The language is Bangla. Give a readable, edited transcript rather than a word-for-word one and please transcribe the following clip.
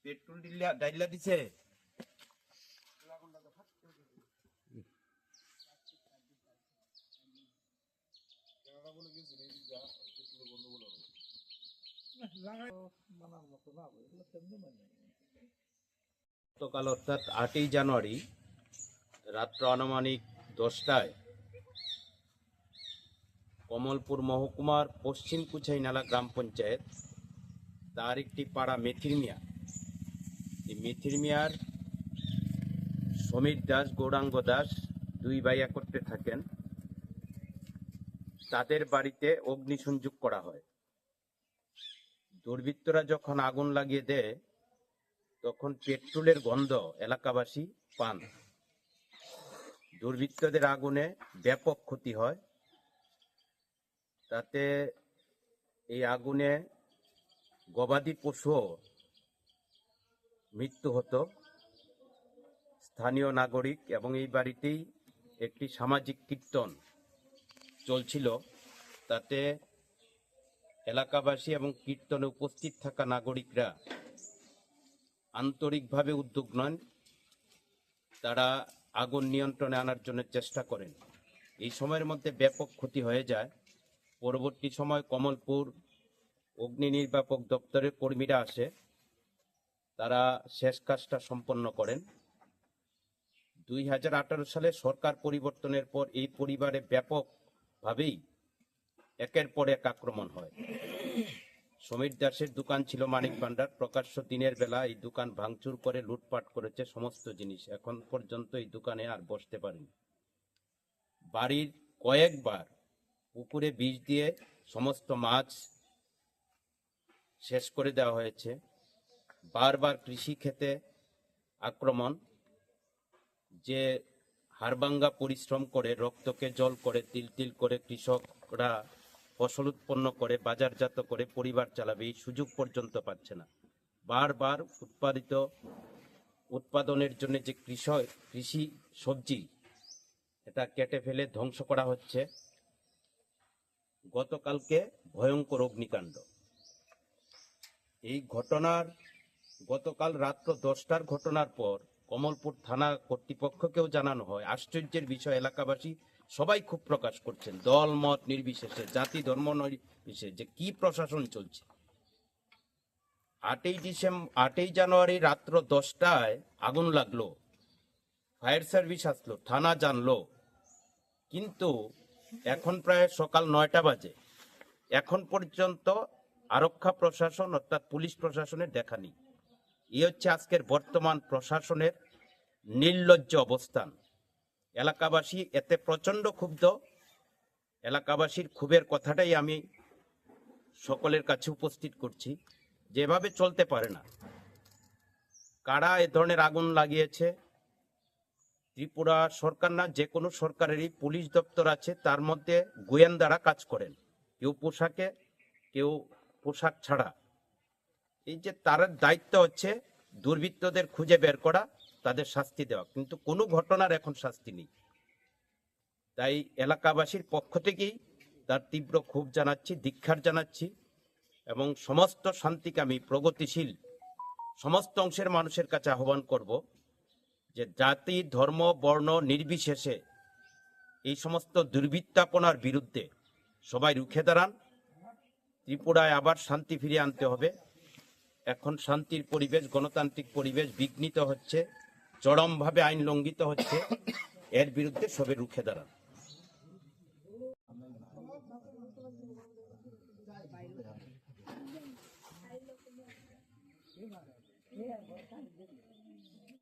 পেট্রোল ডাইলা দিছে। গতকাল অর্থাৎ 8ই জানুয়ারি রাত্র আনুমানিক 10টায় কমলপুর মহকুমার পশ্চিম কুচাইনালা গ্রাম পঞ্চায়েত তার একটি পাড়া মেথির মিয়া, এই মেথির মিয়ার সমীর দাস, গৌরাঙ্গ দাস দুই ভাই একত্রে থাকেন। তাদের বাড়িতে অগ্নিসংযোগ করা হয়। দুর্বৃত্তরা যখন আগুন লাগিয়ে দেয় তখন পেট্রোলের গন্ধ এলাকাবাসী পান। দুর্বৃত্তদের আগুনে ব্যাপক ক্ষতি হয়। তাতে এই আগুনে গবাদি পশুও মৃত্যু হতো। স্থানীয় নাগরিক এবং এই বাড়িতেই একটি সামাজিক কীর্তন চলছিল, তাতে এলাকাবাসী এবং কীর্তনে উপস্থিত থাকা নাগরিকরা আন্তরিকভাবে উদ্যোগ নেন। তারা আগুন নিয়ন্ত্রণে আনার জন্য চেষ্টা করেন। এই সময়ের মধ্যে ব্যাপক ক্ষতি হয়ে যায়। পরবর্তী সময় কমলপুর অগ্নি নির্বাপক দপ্তরের কর্মীরা আসে, তারা শেষ কাজটা সম্পন্ন করেন। 2018 সালে সরকার পরিবর্তনের পর এই পরিবারে ব্যাপকভাবেই একের পর এক আক্রমণ হয়। সমীর দাসের দোকান ছিল মানিক ভান্ডার। প্রকাশ্য দিনের বেলা এই দোকান ভাঙচুর করে লুটপাট করেছে সমস্ত জিনিস। এখন পর্যন্ত এই দোকানে আর বসতে পারেনি। বাড়ির কয়েকবার পুকুরে বিষ দিয়ে সমস্ত মাছ শেষ করে দেওয়া হয়েছে। বারবার কৃষি ক্ষেতে আক্রমণ, যে হাড়ভাঙ্গা পরিশ্রম করে রক্তকে জল করে তিল তিল করে কৃষকরা ফসল উৎপন্ন করে বাজারজাত করে পরিবার চালাবে, এই সুযোগ পর্যন্ত পাচ্ছে না। বারবার উৎপাদনের জন্য যে কৃষি সবজি এটা কেটে ফেলে ধ্বংস করা হচ্ছে। গতকালকে ভয়ঙ্কর অগ্নিকাণ্ড। এই ঘটনার গতকাল রাত্র 10টার ঘটনার পর কমলপুর থানা কর্তৃপক্ষকেও জানানো হয়। আশ্চর্যের বিষয়, এলাকাবাসী সবাই খুব প্রকাশ করছেন, দল মত নির্বিশেষে, জাতি ধর্ম নির্বিশেষে, যে কি প্রশাসন চলছে। 8ই জানুয়ারি রাত্র 10টায় আগুন লাগলো, ফায়ার সার্ভিস আসলো, থানা জানলো, কিন্তু এখন প্রায় সকাল 9টা বাজে, এখন পর্যন্ত আরক্ষা প্রশাসন অর্থাৎ পুলিশ প্রশাসনের দেখা নেই। এই হচ্ছে আজকের বর্তমান প্রশাসনের নির্লজ্জ অবস্থান। এলাকাবাসী এতে প্রচণ্ড ক্ষুব্ধ। এলাকাবাসীর ক্ষোভের কথাটাই আমি সকলের কাছে উপস্থিত করছি। যেভাবে চলতে পারে না। কারা এ ধরনের আগুন লাগিয়েছে? ত্রিপুরা সরকার না, যে কোনো সরকারেরই পুলিশ দপ্তর আছে, তার মধ্যে গোয়েন্দারা কাজ করেন, কেউ পোশাকে, কেউ পোশাক ছাড়া। এই যে তার দায়িত্ব হচ্ছে দুর্বৃত্তদের খুঁজে বের করা, তাদের শাস্তি দেওয়া, কিন্তু কোনো ঘটনার এখন শাস্তি নেই। তাই এলাকাবাসীর পক্ষ থেকেই তার তীব্র ক্ষোভ জানাচ্ছি, ধিক্কার জানাচ্ছি এবং সমস্ত শান্তিকামী প্রগতিশীল সমস্ত অংশের মানুষের কাছে আহ্বান করব যে জাতি ধর্ম বর্ণ নির্বিশেষে এই সমস্ত দুর্বৃত্তাপনার বিরুদ্ধে সবাই রুখে দাঁড়ান। ত্রিপুরায় আবার শান্তি ফিরিয়ে আনতে হবে। এখন শান্তির পরিবেশ, গণতান্ত্রিক পরিবেশ বিঘ্নিত হচ্ছে, চরমভাবে আইন লঙ্ঘিত হচ্ছে। এর বিরুদ্ধে সবে রুখে দাঁড়ান।